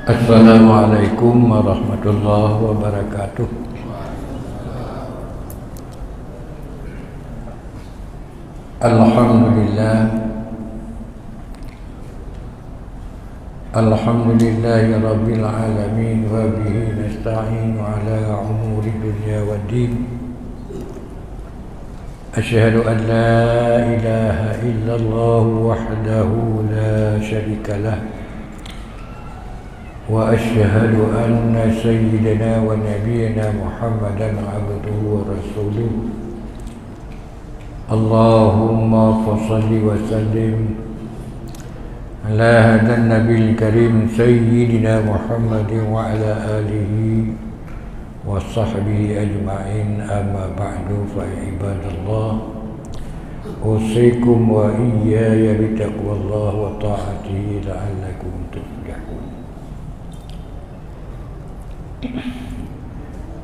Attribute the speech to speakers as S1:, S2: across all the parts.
S1: Assalamualaikum warahmatullahi wabarakatuh. Alhamdulillah. Alhamdulillahi rabbil alamin wa bihi nasta'inu ala umuri dunya waddin. Asyhadu an la ilaha illallah wahdahu la syarika lah. وأشهد أن سيدنا ونبينا محمدا عبده ورسوله اللهم فصل وسلم على هذا النبي الكريم سيدنا محمد وعلى آله وصحبه أجمعين أما بعد فعباد الله أوصيكم وإياي بتقوى الله وطاعته لعلكم تفلحون.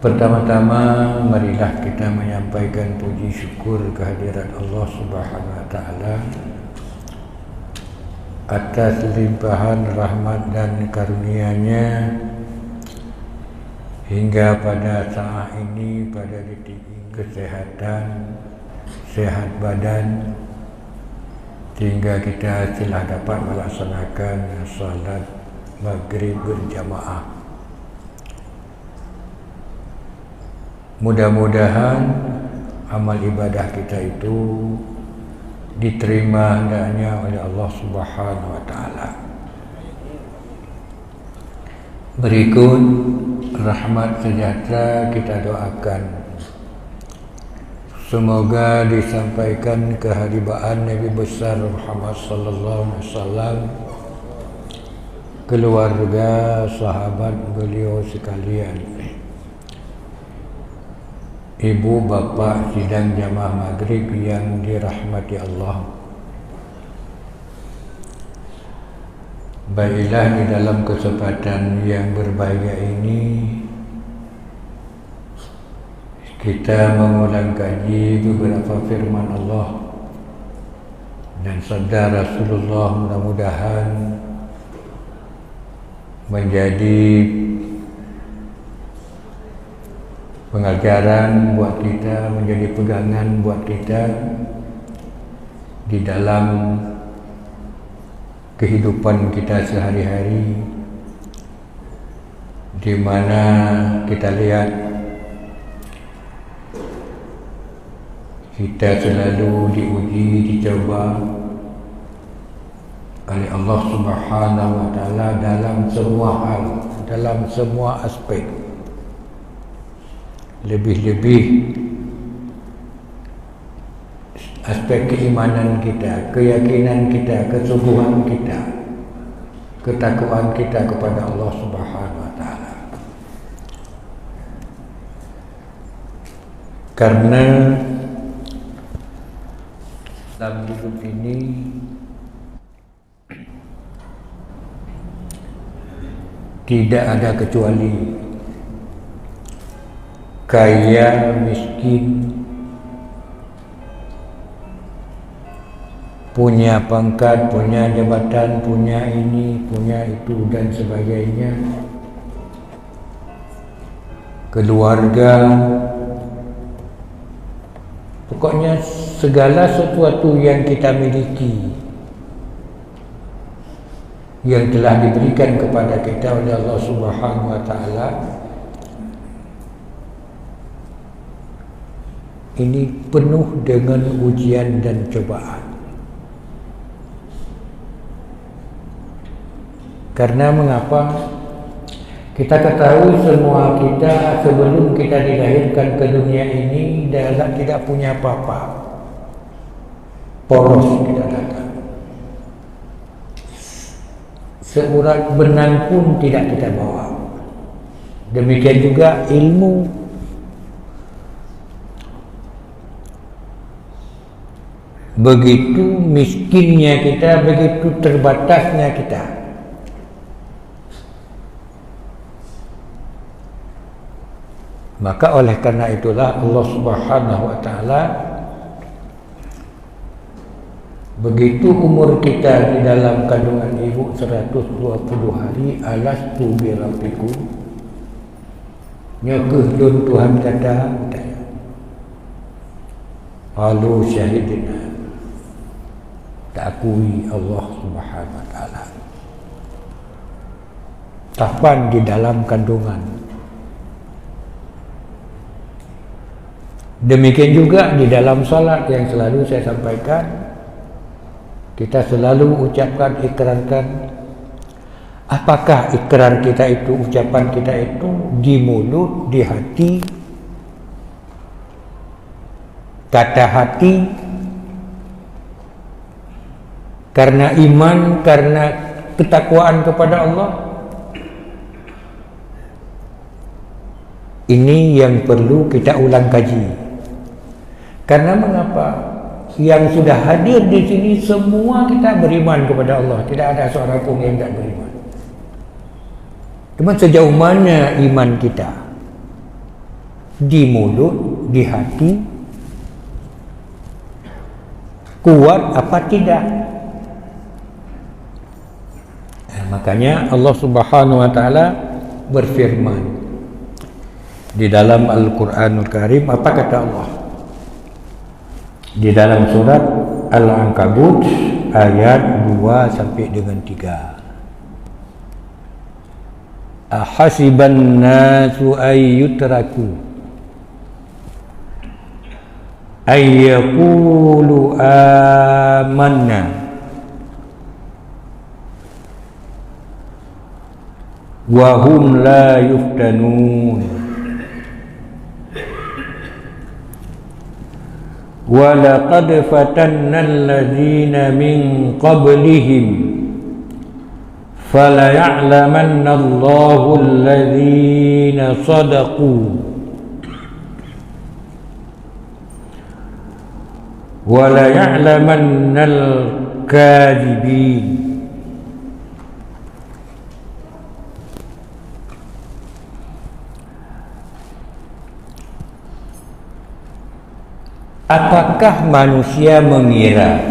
S1: Pertama-tama marilah kita menyampaikan puji syukur kehadirat Allah Subhanahu wa taala atas limpahan rahmat dan karunia-Nya hingga pada saat ini, pada detik ini, kesehatan, sehat badan, sehingga kita telah dapat melaksanakan salat maghrib berjamaah. Mudah-mudahan amal ibadah kita itu diterima hendaknya oleh Allah Subhanahu wa taala. Berikut rahmat sejahtera kita doakan semoga disampaikan keharibaan Nabi besar Muhammad sallallahu alaihi wasallam, keluarga, sahabat beliau sekalian, ibu bapa sidang jamaah maghrib yang dirahmati Allah. Baiklah, di dalam kesempatan yang berbahagia ini kita mengulang kaji beberapa firman Allah dan sabda Rasulullah, mudah-mudahan menjadi pengajaran buat kita, menjadi pegangan buat kita di dalam kehidupan kita sehari-hari, di mana kita lihat kita selalu diuji, dicoba oleh Allah Subhanahu wa taala dalam semua hal, dalam semua aspek. Lebih-lebih aspek keimanan kita, keyakinan kita, kesungguhan kita, ketakwaan kita kepada Allah Subhanahu wa taala. Karena dalam hidup ini tidak ada kecuali kaya, miskin, punya pangkat, punya jabatan, punya ini, punya itu dan sebagainya, keluarga, pokoknya segala sesuatu yang kita miliki yang telah diberikan kepada kita oleh Allah Subhanahu wa taala, ini penuh dengan ujian dan cobaan. Karena mengapa? Kita ketahui semua kita sebelum kita dilahirkan ke dunia ini tidak punya apa-apa. Poros kita datang. Seurat benang pun tidak kita bawa. Demikian juga ilmu. Begitu miskinnya kita, begitu terbatasnya kita. Maka oleh karena itulah Allah Subhanahu wa taala begitu umur kita di dalam kandungan ibu 120 hari, alastu bi rabbikum, nyakeh dun Tuhan kata, qalu syahidina, tak akui Allah Subhanahu wa taala. Kapan di dalam kandungan. Demikian juga di dalam salat yang selalu saya sampaikan, kita selalu ucapkan, ikrarkan. Apakah ikrar kita itu, ucapan kita itu di mulut, di hati, kata hati, karena iman, karena ketakwaan kepada Allah. Ini yang perlu kita ulang kaji. Karena mengapa? Yang sudah hadir di sini semua kita beriman kepada Allah. Tidak ada seorang pun yang tidak beriman. Cuma sejauh mana iman kita? Di mulut, di hati, kuat apa tidak? Makanya Allah Subhanahu wa taala berfirman di dalam Al-Qur'anul Karim. Apa kata Allah? Di dalam surat Al-Ankabut ayat 2 sampai dengan 3. Ahasiban nasu ayyutraku ayyaqulu amanna wa hum la yuftanun. وَلَقَدْ فَتَنَّا الَّذِينَ مِنْ قَبْلِهِمْ فَلَيَعْلَمَنَّ اللَّهُ الَّذِينَ صَدَقُوا وَلَيَعْلَمَنَّ الْكَاذِبِينَ. Apakah manusia mengira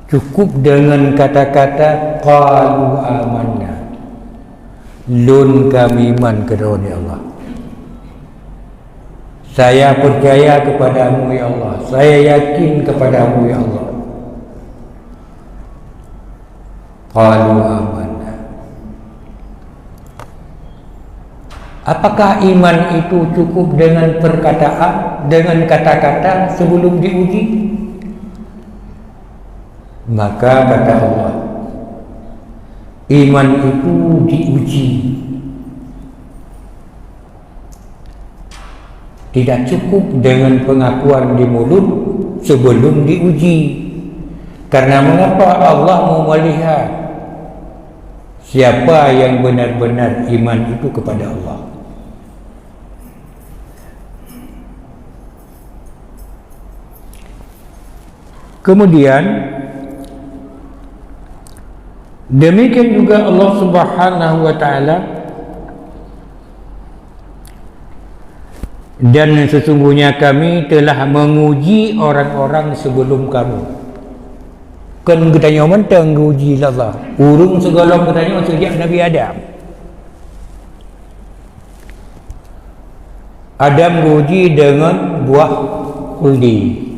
S1: cukup dengan kata-kata qalu amanna, lun kami iman kepada Allah, saya percaya kepadamu ya Allah, saya yakin kepadamu ya Allah, qalu amanna. Apakah iman itu cukup dengan perkataan, dengan kata-kata sebelum diuji? Maka kata Allah, iman itu diuji. Tidak cukup dengan pengakuan di mulut sebelum diuji. Karena mengapa Allah mau melihat siapa yang benar-benar iman itu kepada Allah. Kemudian demikian juga Allah Subhanahu wa taala, dan sesungguhnya kami telah menguji orang-orang sebelum kamu. Kan katanya mentang uji Allah. Urung segala katanya sejak Nabi Adam. Adam uji dengan buah khuldi.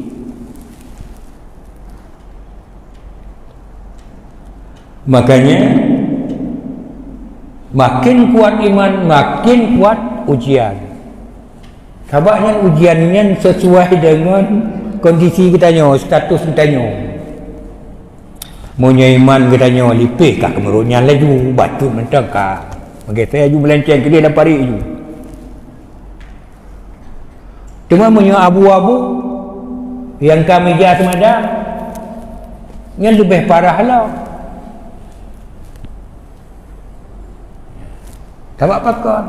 S1: Makanya makin kuat iman, makin kuat ujian. Sebabnya ujiannya sesuai dengan kondisi kitanya, status kitanya. Munya iman kitanya lipih kah kemerunnya laju, batu mentang kah. Okey, saya ju melenceng ke dia dan parik ju. Cuma munya abu-abu yang kami jah semada, yang lebih parah lah. Sebab apa kan?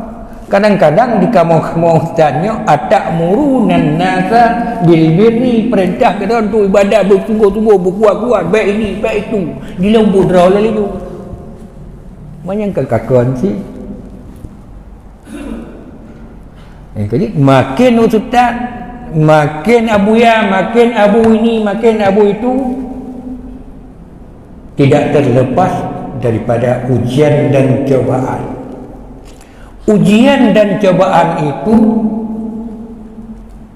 S1: Kadang-kadang di kamu-kamu tanya atamuruna nasa bil birri, perintah kita untuk ibadah bersungguh-sungguh, berkuat-kuat, baik ini, baik itu. Dilembut draw lalu tu. Banyak kekakuan sih. Jadi makin ustaz makin abuya, makin abu ini, makin abu itu, tidak terlepas daripada ujian dan cobaan. Ujian dan cobaan itu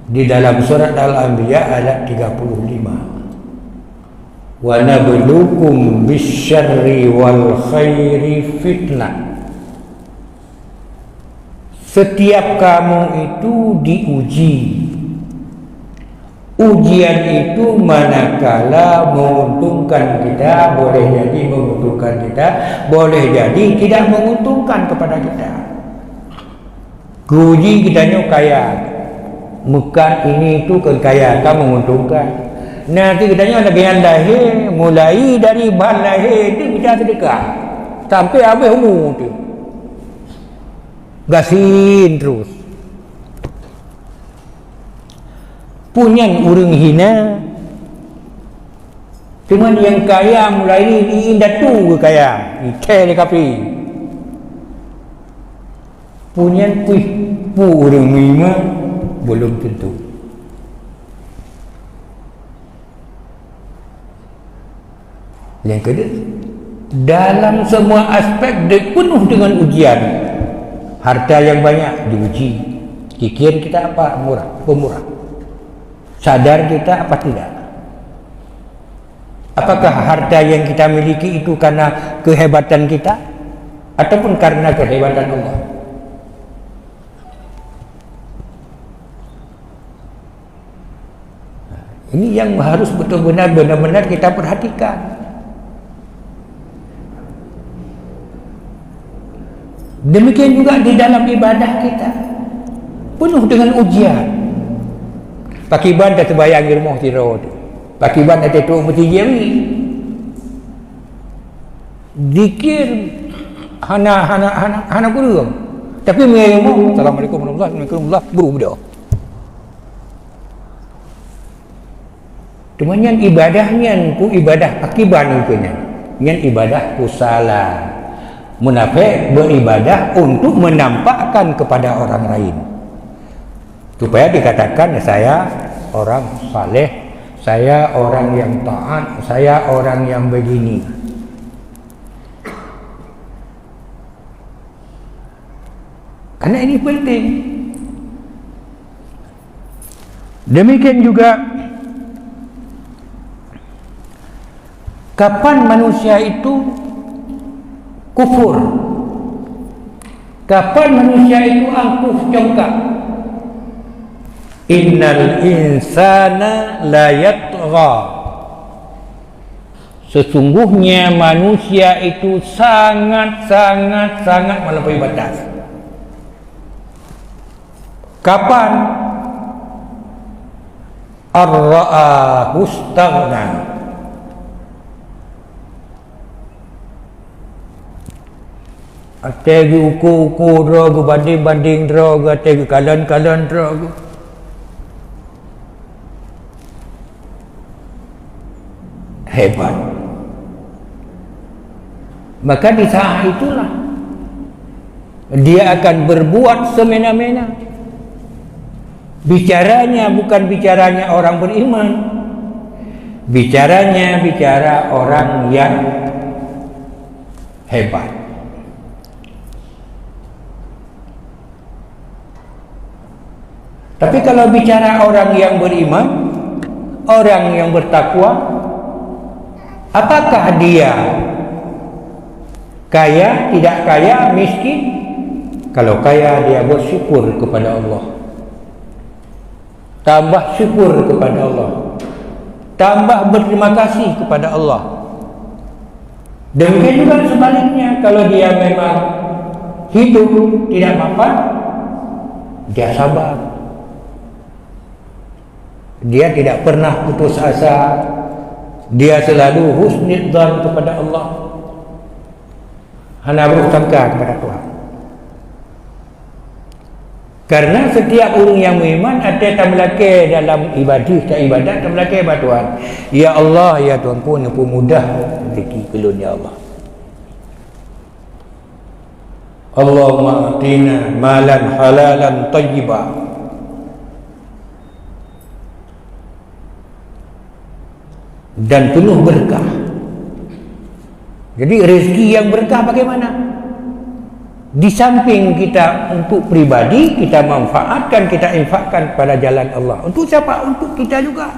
S1: di dalam surat Al-Anbiya ayat 35. Wa nabluukum bisyarri wal khairi fitnah. Setiap kamu itu diuji. Ujian itu manakala menguntungkan kita, boleh jadi menguntungkan kita, boleh jadi tidak menguntungkan kepada kita. Uji kitanya kaya, Mekah ini itu kekayaan menguntungkan. Nanti kitanya ada yang lahir, mulai dari bahan lahir itu kita sedekah sampai habis umur tu, gasin terus. Punya orang hina, cuma yang kaya mulai ini indah tu ke kaya, ikai le kapi. Punya pu orang lima belum tentu. Yang kedua, dalam semua aspek penuh dengan ujian. Harta yang banyak diuji. Kikir kita apa? Murah, pemurah. Sadar kita apa tidak? Apakah harta yang kita miliki itu karena kehebatan kita ataupun karena kehebatan Allah? Ini yang harus benar-benar kita perhatikan. Demikian juga di dalam ibadah kita, penuh dengan ujian. Pakiban dah terbayang di rumah tidur. Pakiban dah tetuk mesti jeri. Zikir hana kurang. Tapi memang Assalamualaikum warahmatullahi wabarakatuh buru beda. Temannya ibadahnya ku ibadah pakiban punya. Yang ibadah kusala. Munafik beribadah untuk menampakkan kepada orang lain, supaya dikatakan saya orang saleh, saya orang yang taat, saya orang yang begini. Karena ini penting. Demikian juga kapan manusia itu kufur, kapan manusia itu angkuh congkak. Innal insana la yatgha, sesungguhnya manusia itu sangat melampaui batas. Kapan? Ar-ra'ahu istaghna, ategi ukur droga, banding droga, ategi kalan droga. Hebat. Maka di saat itulah dia akan berbuat semena-mena. Bicaranya bukan bicaranya orang beriman, bicara orang yang hebat. Tapi kalau bicara orang yang beriman, orang yang bertakwa, apakah dia kaya, tidak kaya, miskin? Kalau kaya, dia bersyukur kepada Allah, tambah syukur kepada Allah, tambah berterima kasih kepada Allah. Demikian juga sebaliknya, kalau dia memang hidup tidak mapan, dia sabar. Dia tidak pernah putus asa. Dia selalu husnudzan kepada Allah, hana bersangka kepada Tuhan. Karena setiap orang yang beriman ada tamlake dalam ibadah tamlake kepada Tuhan. Ya Allah, ya Tuhanku, nipu mudah rezeki kelun ya Allah. Allahumma atina malan halalan tayyiba. dan penuh berkah. Jadi rezeki yang berkah bagaimana? Di samping kita untuk pribadi, kita manfaatkan, kita infakkan pada jalan Allah. Untuk siapa? Untuk kita juga.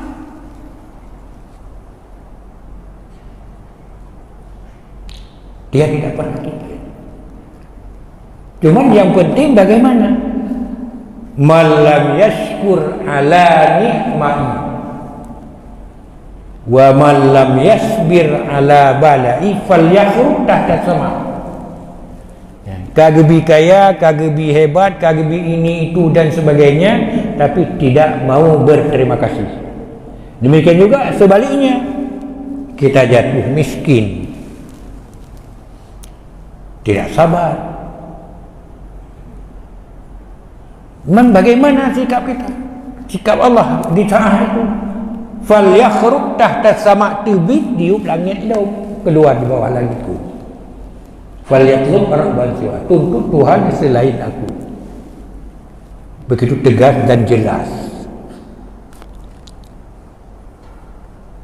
S1: Dia tidak pernah fikir. Cuman yang penting bagaimana? Malam yashkur ala nikmati wa man lam yasbir ala balai falyakhruk tahta sama. Kagebi kaya, kagebi hebat, kagebi ini itu dan sebagainya, tapi tidak mau berterima kasih. Demikian juga sebaliknya, kita jatuh miskin, tidak sabar. Bagaimana sikap kita? Sikap Allah di saat itu. Falyakhruk tahta sama, tibit diup langit daun, keluar di bawah langitku. Falyatlub rabban siwa, tuntut Tuhan selain aku. Begitu tegas dan jelas.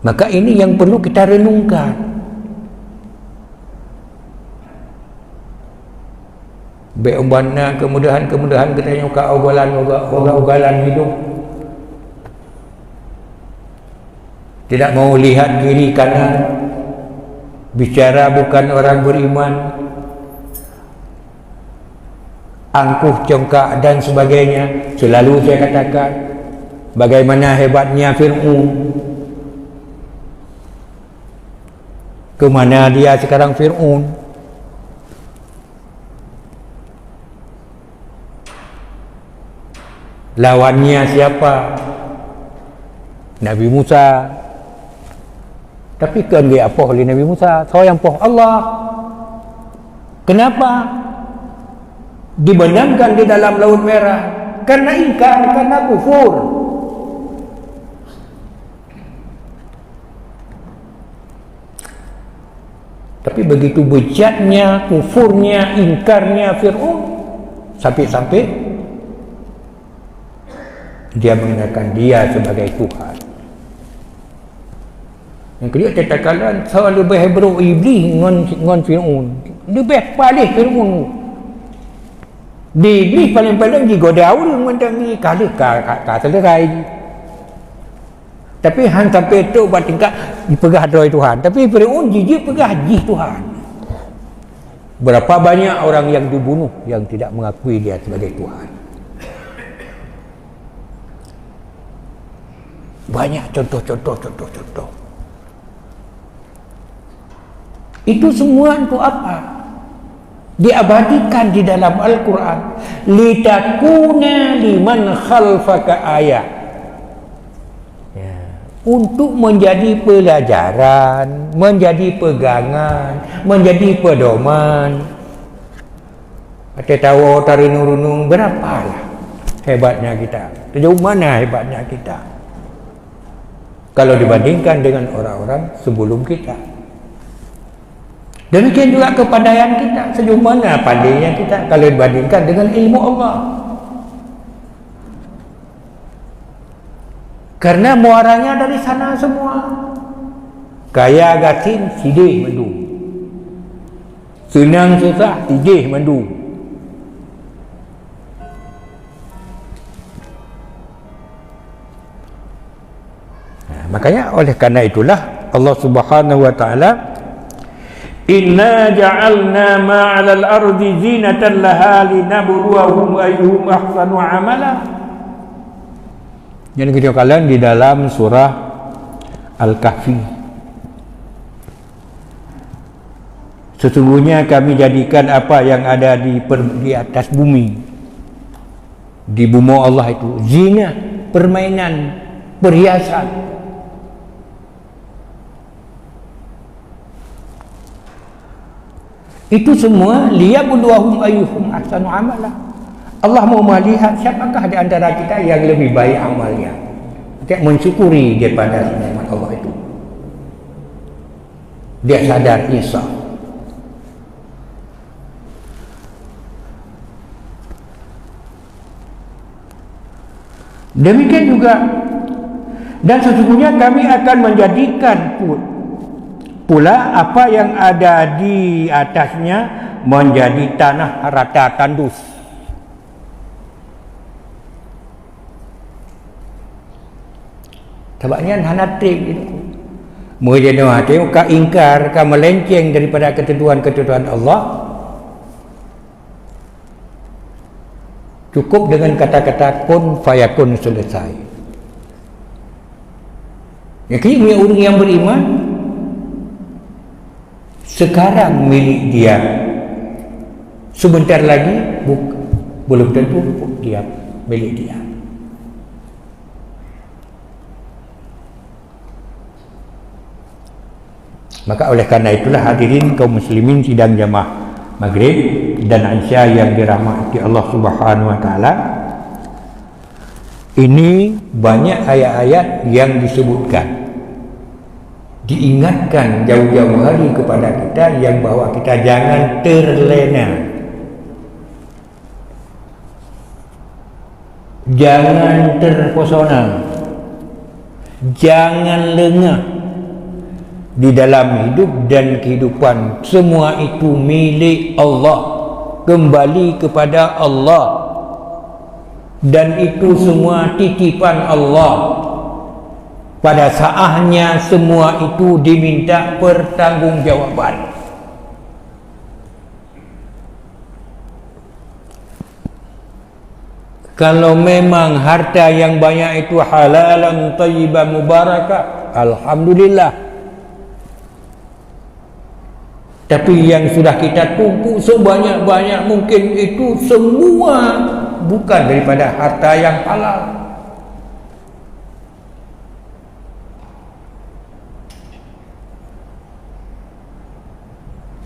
S1: Maka ini yang perlu kita renungkan. Be'umbana kemudahan-kemudahan kita nyuka ugalan hidup. Tidak mau lihat kiri kanan, bicara bukan orang beriman, angkuh congkak dan sebagainya. Selalu saya katakan bagaimana hebatnya Fir'aun. Kemana dia sekarang Fir'aun? Lawannya siapa? Nabi Musa. Tapi kan dia apa oleh Nabi Musa? Saya yang poh Allah. Kenapa? Dibenamkan di dalam Laut Merah karena ingkar, karena kufur. Tapi begitu bejatnya, kufurnya, ingkarnya Fir'aun, sampai-sampai dia mengenalkan dia sebagai Tuhan. Yang kedua tetakalan selalu berhebro iblis ngon Fir'aun. Lebih paling Fir'aun. Di iblis paling-paling digoda orang mentang ni kalau selesai. Tapi han sampai tu buat tingkat dipegah oleh Tuhan. Tapi Fir'aun jijik pegah jih Tuhan. Berapa banyak orang yang dibunuh yang tidak mengakui dia sebagai Tuhan. Banyak contoh. Itu semua untuk apa? Diabadikan di dalam Al-Quran. Litakuna liman khalfaka ayat. Ya. Untuk menjadi pelajaran, menjadi pegangan, menjadi pedoman. Kita tahu tarinurunung berapalah hebatnya kita. Sejauh mana hebatnya kita? Kalau dibandingkan dengan orang-orang sebelum kita. Demikian juga kepandaian kita. Sejauh mana pandainya kita kalau dibandingkan dengan ilmu Allah. Karena muaranya dari sana semua. Kaya gatin sidih mendu. Senang susah sidih mendu. Makanya oleh karena itulah Allah Subhanahu wa taala, inna ja'alna ma'al ardi zinatan laha linabluwahum ayyuhum ahsanu amala. Jadi kita kalian di dalam surah Al-Kahfi. Sesungguhnya kami jadikan apa yang ada di atas bumi, di bumi Allah itu zina, permainan, perhiasan. Itu semua liyabluwahum ayyuhum ahsanu amala. Allah mau melihat siapakah di antara kita yang lebih baik amalnya. Dia mensyukuri daripada nikmat Allah itu. Dia sadar insaf. Demikian juga Dan sesungguhnya kami akan menjadikan pula apa yang ada di atasnya menjadi tanah rata tandus. Sebabnya hana trip itu. Menjadi hati ka ingkar, ka melenceng daripada ketentuan-ketentuan Allah. Cukup dengan kata-kata kun fayakun selesai. Ya, kini orang yang beriman sekarang milik dia, sebentar lagi belum tentu dia milik dia. Maka oleh karena itulah hadirin kaum muslimin sidang jamaah maghrib dan isya yang dirahmati Allah Subhanahu wa taala, ini banyak ayat-ayat yang disebutkan, diingatkan jauh-jauh hari kepada kita yang bahwa kita jangan terlena, jangan terpesona, jangan lengah di dalam hidup dan kehidupan. Semua itu milik Allah, kembali kepada Allah, dan itu semua titipan Allah. Pada saatnya semua itu diminta pertanggungjawaban. Kalau memang harta yang banyak itu halalan thayyiban mubarakah, alhamdulillah. Tapi yang sudah kita tumpuk sebanyak-banyak mungkin itu semua bukan daripada harta yang halal.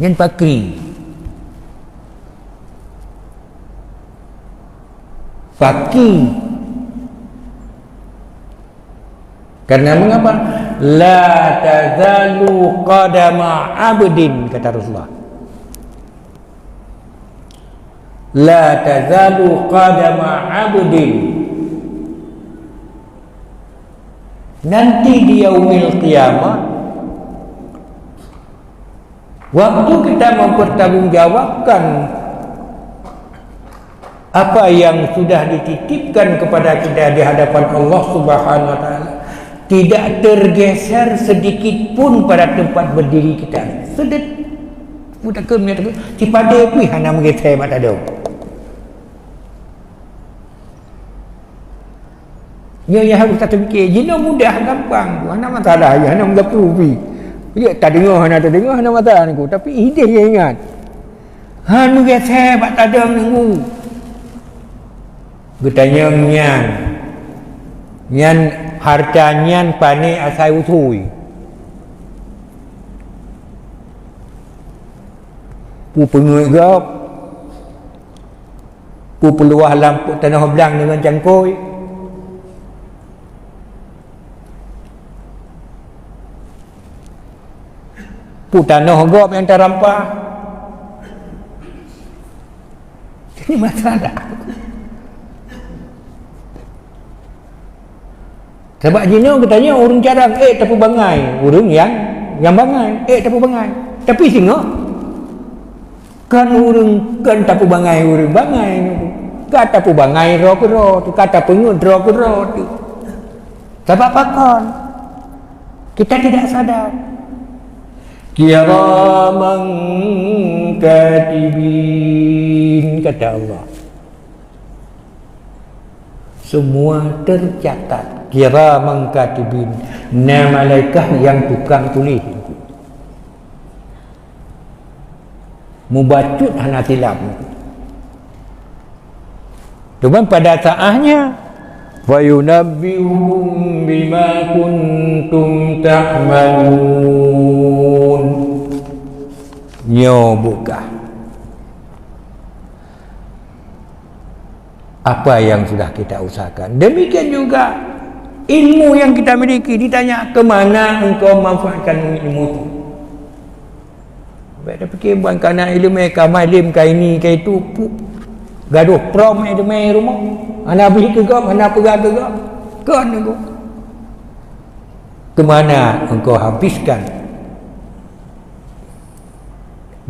S1: Yang fakir. Karena mengapa? La tazalu qadama abdin, kata Rasulullah. La tazalu qadama abdin. Nanti di yaumil qiyamah, waktu kita mempertanggungjawabkan apa yang sudah dititipkan kepada kita di hadapan Allah Subhanahu wa taala, tidak tergeser sedikit pun pada tempat berdiri kita. Sedet budak kemnya tu tipada pi hana menggeser mak tak ada. Ya harus tak fikir, jina mudah gampang. Hana masalah ya, hana menggapu pi. Dia tak dengar, hana tak dengar, hana masalah aku, tapi ide dia ingat. Hanu geser mak tak ada menunggu. Bertanya nyan hartanya pane asai usui. Pu penguat gap. Pu peluah lampu tanah belang dengan cangkoi. Pu tanah gap yang terampah. Ini masalah. Sebab jina katanya orang jarang tapi bangai. Orang yang bangai tapi bangai. Tapi singa kan orang kan tapi bangai orang bangai. Kata pu bangai ro ke ro tu, kata pengut ro ke ro tu. Sebab pakon kita tidak sadar. Kiraman katibin, kata Allah. Semua tercatat. Kiraman katibin, nama malaikat yang tukang tulis. Mubacut hana silap. Cuma pada saatnya wa yunabbi'uhum bima kuntum ta'malun. Nyo buka apa yang sudah kita usahakan. Demikian juga ilmu yang kita miliki, ditanya ke mana engkau manfaatkan ilmu itu. Baik dah fikir bukan kerana ilmu ka malim ka ini ka itu gaduh prom itu main rumah. Ana beli ke gam, ana pegang ke gam. Kan aku. Kemana engkau habiskan?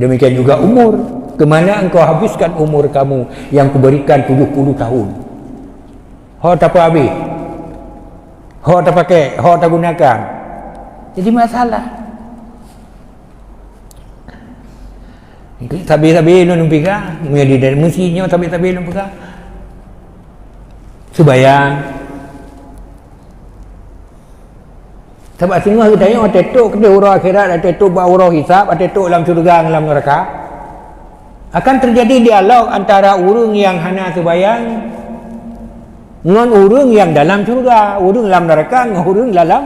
S1: Demikian juga umur. Kemana engkau habiskan umur kamu yang kuberikan 70 tahun? Hau tak apa habis? Hau tak pakai? Hau tak gunakan? Jadi masalah. Tabi-tabi nun pegang, menjadi dari mestinya tabi-tabi nun pegang. Sebayang. Sebab semua kita tengok tetuk kita huruf akhirat, ada tetuk huruf hisab, ada tetuk dalam syurga, dalam neraka. Akan terjadi dialog antara urang yang hana sebayang dengan urang yang dalam syurga, urang dalam neraka dengan urang dalam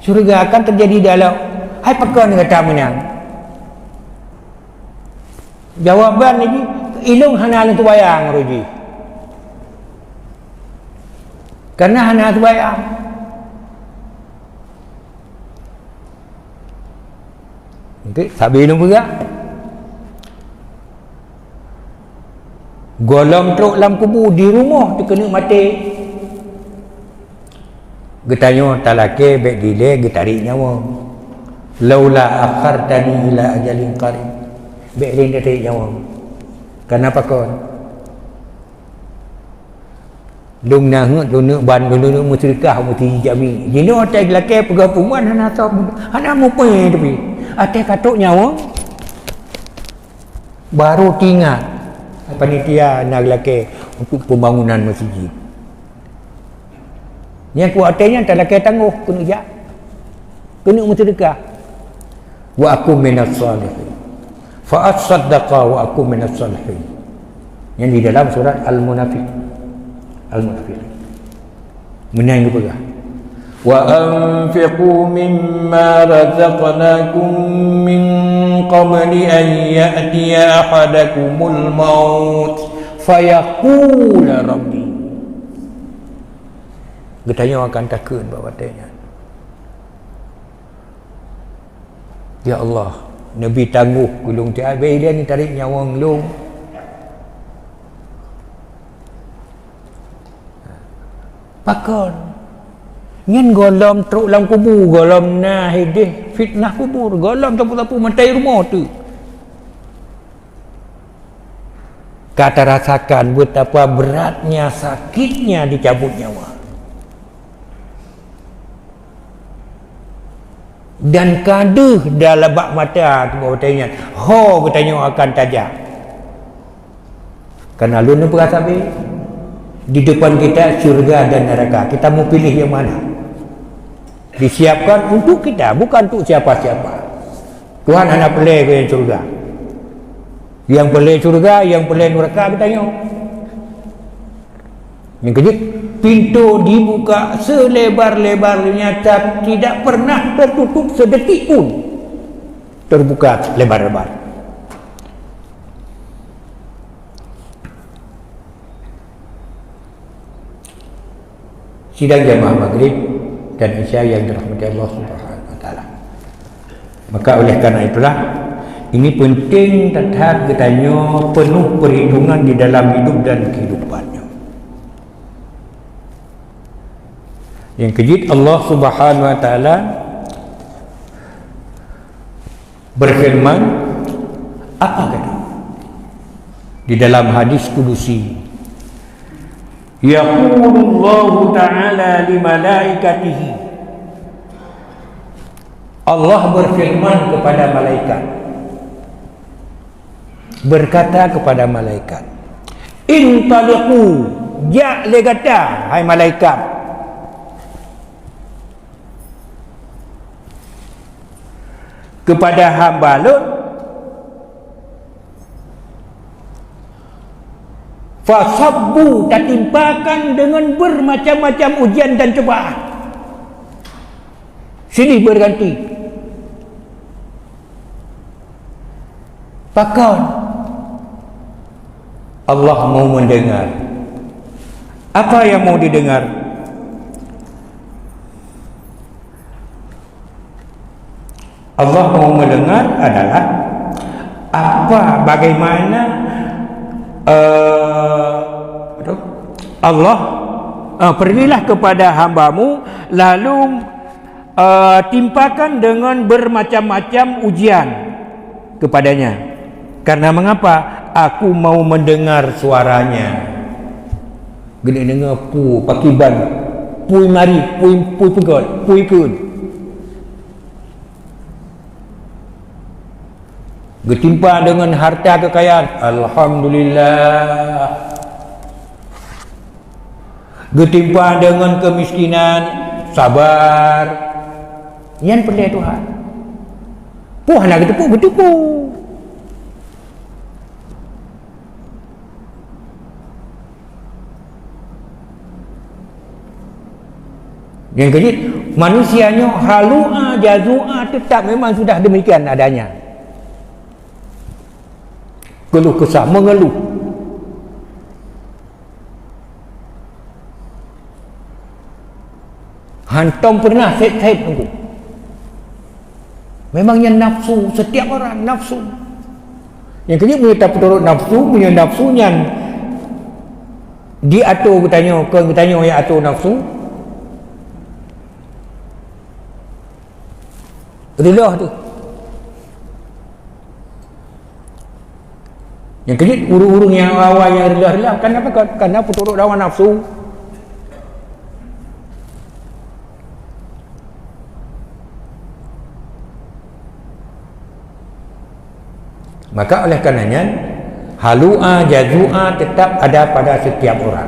S1: syurga. Akan terjadi dialog. Hai pakon kata menang. Jawaban lagi ilung hana sebayang ruji. Karena hana sebayang. Okay, sabi ilung juga. Golong teruk dalam kubur di rumah dia kena mati. Getanya talake baik dile getarik nyawa. Laula akhartani ila ajalin qarib. Baik dia tarik nyawa. Kenapa kon? Dong nak ban dulu musyrikah mesti jami. Jino tak laki pegapungan hana sab. Hana mu pe tapi. Ate katuk nyawa. Baru tinggal panitia nak laki untuk pembangunan masjid. Yang kuatnya tak laki tangguh kena jak. Kena musyrikah. Wa aku minas salihin. Fa asaddaqa wa aku minas salihin. Yang di dalam surat Al-Munafiq. Al-Munafiq. Menang juga. Wa anfiqu mimma razaqnakum min qabli an ya'tiya ahadakumul maut fayaqul rabbi. Getanya akan takut bahawa tanya. Ya Allah, Nabi tangguh gulung tiap dia ni tarik nyawa ngelung. Pakon nyen golom teruk dalam kubur, golom nah hidih fitnah kubur, golom tapu-tapu mentai rumah tu. Kata rasakan betapa beratnya sakitnya dicabut nyawa. Dan kaduh dalam bak mata tu bawa tanya, ho bertanya akan tajam. Kerana lu ni berasa di depan kita syurga dan neraka. Kita mau pilih yang mana? Disiapkan untuk kita, bukan untuk siapa-siapa. Tuhan hanya pilih yang syurga. Yang pilih syurga, yang pilih neraka, kita tengok. Yang kejut, pintu dibuka selebar-lebarnya, tidak pernah tertutup sedetik pun. Terbuka lebar-lebar. Sidang jamaah maghrib dan isya yang dirahmati Allah Subhanahu wa taala. Maka oleh karena itulah ini penting tetap katanya penuh perhitungan di dalam hidup dan kehidupannya. Yang kejut Allah Subhanahu wa taala berfirman apa kata? Di dalam hadis kudusi Yaqulullahu ta'ala li malaikatihi. Allah berfirman kepada malaikat. Berkata kepada malaikat, "Intaliqu, ja legata hai malaikat. Kepada hamba lu fasabbu, tak timpakan dengan bermacam-macam ujian dan cobaan. Sini berganti. Pakon Allah mau mendengar. Apa yang mau didengar? Allah mau mendengar adalah apa, bagaimana Allah pergilah kepada hambamu lalu timpakan dengan bermacam-macam ujian kepadanya. Karena mengapa? Aku mau mendengar suaranya. Gede dengar pakiban, pui mari, pui pegot, pui kun. Getimpa dengan harta kekayaan, alhamdulillah. Getimpa dengan kemiskinan, sabar. Yang perlu Tuhan. Puh nak ketepuk bertupu. Yang kedua, manusianya halu'a jazu'a tetap memang sudah demikian adanya. Keluh kesah, mengeluh. Hantam pernah set-set tunggu. Memangnya nafsu, setiap orang nafsu. Yang kedua, kita turut nafsu, punya nafsunya diatur bertanya, yang atur nafsu. Rilah tu. Yang kedua, urung-urung yang awal yang rilah. Kenapa? Karena turut lawan nafsu. Maka oleh karenanya halu'a jazu'a tetap ada pada setiap orang.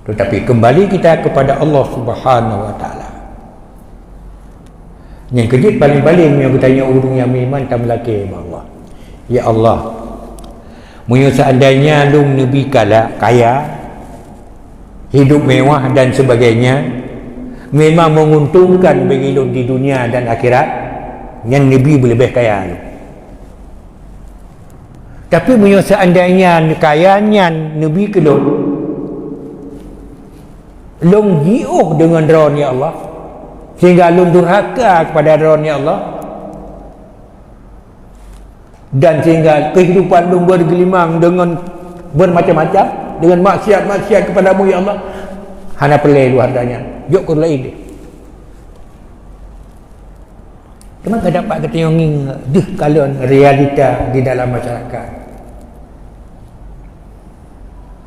S1: Tetapi kembali kita kepada Allah Subhanahu wa taala. Yang kedua paling-paling yang bertanya urung yang iman tak melaki Allah. Ya Allah, munyo seandainya lung nabi kala kaya, hidup mewah dan sebagainya, memang menguntungkan bagi lung di dunia dan akhirat, yang nabi lebih kaya lu. Tapi munyo seandainya kayanya nabi kelon lung jiuh dengan ron ya Allah, sehingga lun durhaka kepada ron ya Allah, dan sehingga kehidupan lun bergelimang dengan bermacam-macam, dengan maksiat-maksiat kepadamu ya Allah, hana perlu hartanya yuk ke lain dia. Cuma tak dapat kata yang deh kalian realita di dalam masyarakat.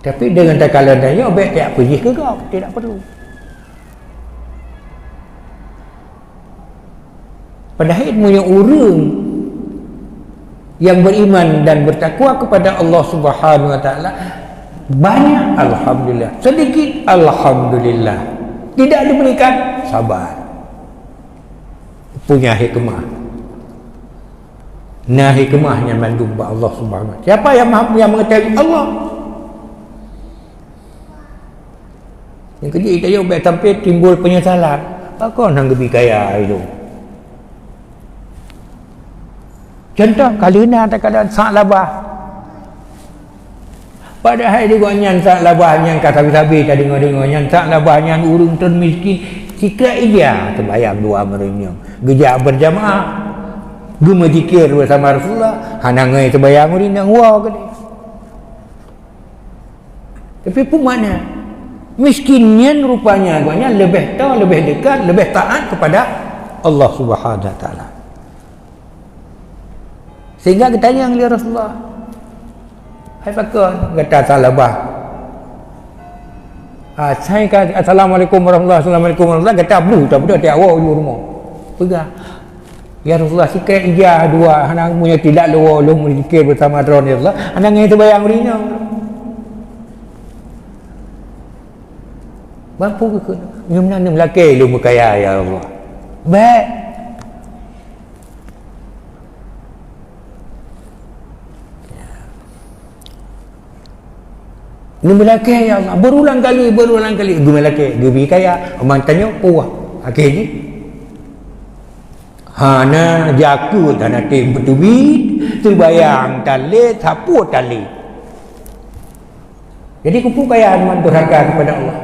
S1: Tapi dengan tak kalian tanya baik tak pergi ke kau, tidak perlu. Padahal punya orang yang beriman dan bertakwa kepada Allah Subhanahu wa taala banyak alhamdulillah, sedikit alhamdulillah, tidak diberikan sabar, punya hikmah. Nah, hikmahnya mandum Allah Subhanahu wa taala. Siapa yang mengetahui? Allah. Yang kedua kita jauh baik sampai timbul penyesalan. Apa nak lebih kaya itu? Contoh kali ni ada kadang sak labah. Padahal dia buat nyan sak labah nyan kata sabi tadi dengar nyan sak labah nyan urung termiskin sikra iya terbayang dua merenya. Gejak berjamaah. Guma zikir bersama Rasulullah, hanangai terbayang urin nang wa ke dia. Tapi pun mana? Miskinnya rupanya agaknya lebih tahu, lebih dekat, lebih taat kepada Allah Subhanahu wa taala. Sehingga kita tanya oleh Rasulullah, hai pakar kata salabah. Saya kata assalamualaikum warahmatullahi wabarakatuh. Kata blu tak betul tak awak di rumah. Pegang. Ya Rasulullah sikit ija dua hanang punya tidak lawa long zikir bersama drone ya Allah. Hanang yang terbayang rina. Mampu ke mana ni melaki lu berkaya ya Allah. Baik. Ni melaki ya Allah. Berulang kali. Gue melaki. Gue beri kaya. Orang tanya, akhirnya. Hana jaku tanah tim bertubi. Terbayang tali, sapu tali. Jadi kumpul kaya durhaka kepada Allah.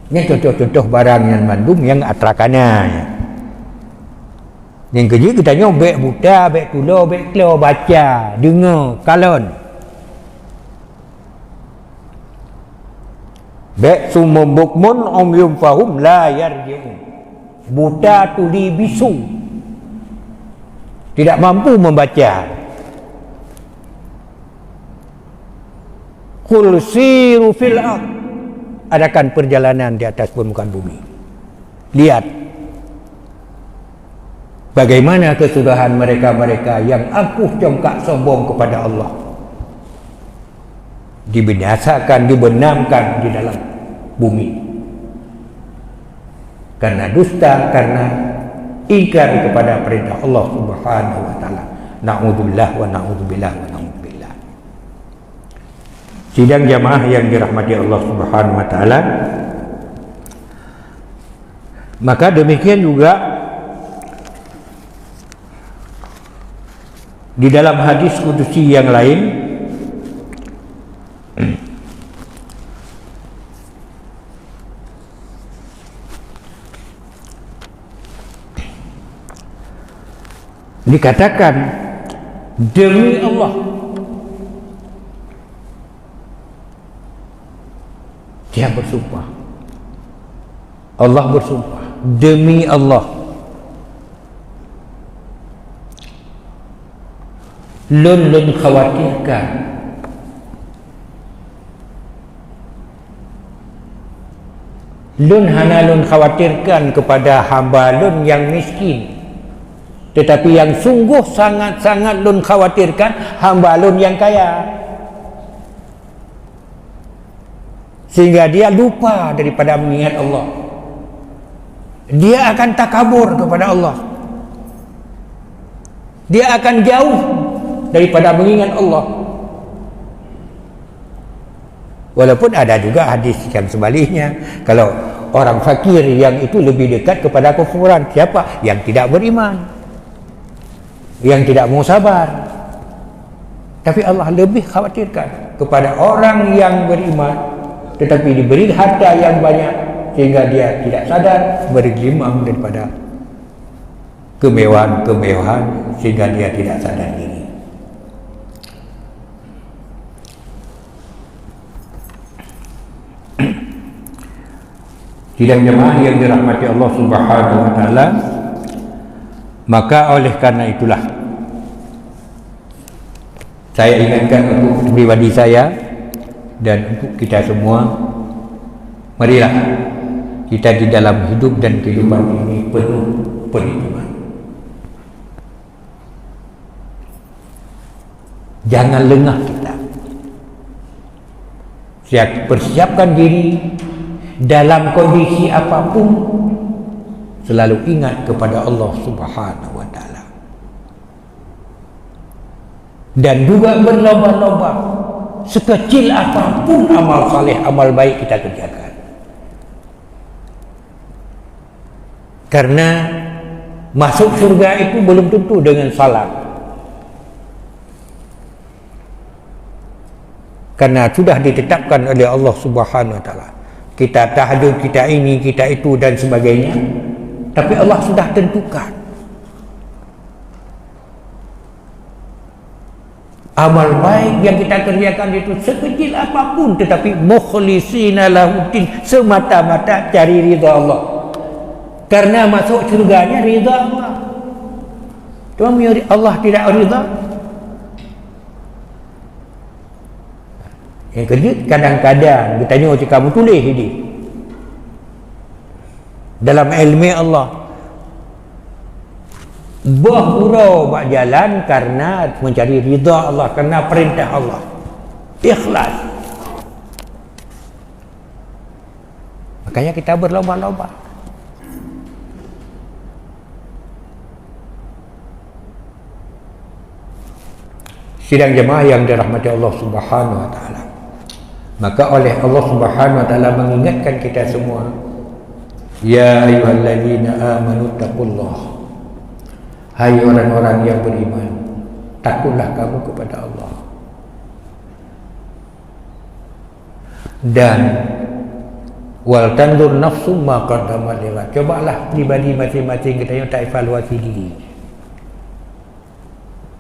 S1: Ini contoh-contoh barang yang mandum yang atrakannya. Yang kedua kita tanya baik buta, baik tulo, baik kelo, baca, dengar, kalon. summun bukmun umyum fahum la yarji'un. Buta tuli bisu, tidak mampu membaca. Qul siru fil ardh, adakan perjalanan di atas permukaan bumi. Lihat bagaimana kesudahan mereka-mereka yang angkuh congkak sombong kepada Allah, dibinasakan, dibenamkan di dalam bumi karena dusta, karena ingkar kepada perintah Allah Subhanahu wa taala. Na'udzubillah wa na'udzubillah wa na'udzubillah. Sidang jamaah yang dirahmati Allah Subhanahu wa taala, maka demikian juga di dalam hadis kudusi yang lain dikatakan, demi Allah, dia bersumpah, Allah bersumpah, demi Allah, lun khawatirkan lun khawatirkan kepada hamba lun yang miskin, tetapi yang sungguh sangat-sangat lun khawatirkan hamba lun yang kaya, sehingga dia lupa daripada mengingat Allah. Dia akan takabur kepada Allah, dia akan jauh daripada mengingat Allah. Walaupun ada juga hadis yang sebaliknya, kalau orang fakir yang itu lebih dekat kepada kufuran. Siapa? Yang tidak beriman, yang tidak mau sabar. Tapi Allah lebih khawatirkan kepada orang yang beriman tetapi diberi harta yang banyak sehingga dia tidak sadar, bergelimang daripada kemewahan sehingga dia tidak sadar diri. Sidang jemaah yang dirahmati Allah Subhanahu wa taala, maka oleh karena itulah saya ingatkan untuk pribadi saya dan untuk kita semua, marilah kita di dalam hidup dan kehidupan ini penuh perhitungan. Jangan lengah kita. Persiapkan diri dalam kondisi apapun, selalu ingat kepada Allah Subhanahu wa taala. Dan juga berlomba-lomba, sekecil apapun amal saleh, amal baik kita kerjakan. Karena masuk surga itu belum tentu dengan salat. Karena sudah ditetapkan oleh Allah Subhanahu wa taala. Kita tahajud, kita ini, kita itu dan sebagainya. Tapi Allah sudah tentukan. Amal baik yang kita kerjakan itu sekecil apapun, tetapi mukhlisina lahuddin, semata-mata cari ridha Allah. Karena masuk surganya ridha Allah. Cuma Allah tidak ridha. Yang kedua, kadang-kadang ditanya, "Oh, kamu tulis ini dalam ilmu Allah." Bergurau bak jalan karena mencari ridha Allah, karena perintah Allah. Ikhlas. Makanya kita berlomba-lomba. Sidang jemaah yang dirahmati Allah Subhanahu wa taala. Maka oleh Allah Subhanahu wa taala mengingatkan kita semua, ya ayyuhalladzina amanu taqullah. Hai orang-orang yang beriman, takutlah kamu kepada Allah. Dan wal tandur nafsu ma qaddamat lighad. Cobalah pribadi masing-masing kita yang tak evaluasi diri.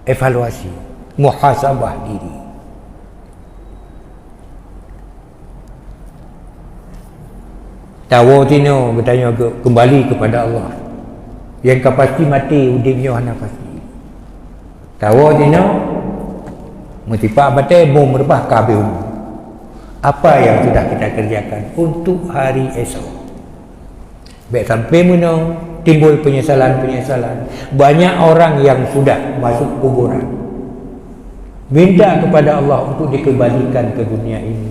S1: Evaluasi, muhasabah diri. Tahu tino bertanya kembali kepada Allah. Yang kau pasti mati udipnya hana pasti. Tahu tino mutipak batai bom merebah kabel. Apa yang sudah kita kerjakan untuk hari esok? Baik sampai menang timbul penyesalan-penyesalan. Banyak orang yang sudah masuk kuburan. Minta kepada Allah untuk dikembalikan ke dunia ini.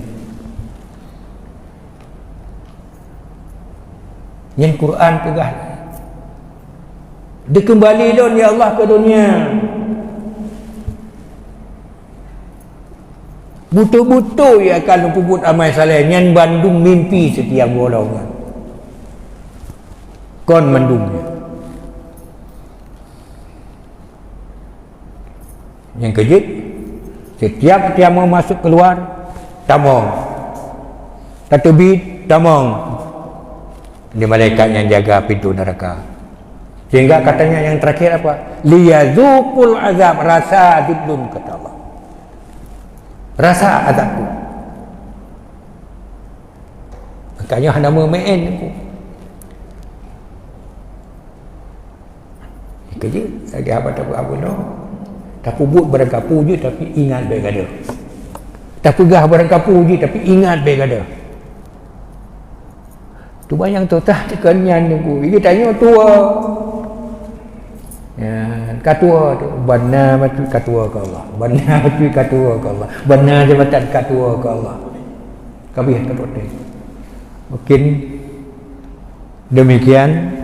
S1: Yang Quran pegah. Dikembali don ya Allah ke dunia. Butuh-butuh ya akan puput amal saleh nyan Bandung mimpi setiap golongan. Kon mendungnya. Yang kejut, setiap dia mau masuk keluar, tamong. Tatubit, tamong. Ini malaikat yang jaga pintu neraka. Sehingga katanya yang terakhir apa? Liyadzuqul azab, rasa diplum kata Allah. Rasa azabku. Makanya nama main aku. Kerja lagi apa no. Tak pubut barang kapu je tapi ingat baik ada. Tak pegah barang kapu je tapi ingat baik ada. Tu bayang tu tah tekannya aku. Dia tanya tua. Ya, katua tu benar mati katua ke Allah. Benar mati katua ke Allah. Benar jabatan katua ke Allah. Kabih katua tu. Mungkin demikian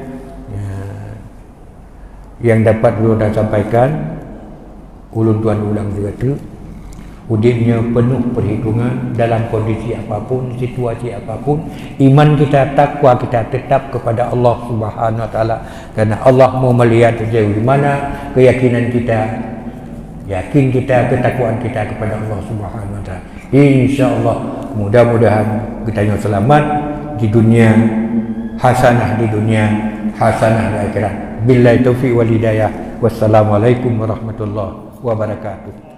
S1: yang dapat ulun dah sampaikan. Ulun tuan ulang juga tu. Udipnya penuh perhitungan dalam kondisi apapun, situasi apapun. Iman kita, takwa kita tetap kepada Allah Subhanahu Wa Taala. Karena Allah mau melihat sejauh mana keyakinan kita, yakin kita, ketakwaan kita kepada Allah Subhanahu Wa Taala. InsyaAllah mudah-mudahan kita yang selamat di dunia, hasanah di dunia, hasanah di akhirat. Billahi taufiq wal hidayah. Wassalamualaikum warahmatullahi wabarakatuh.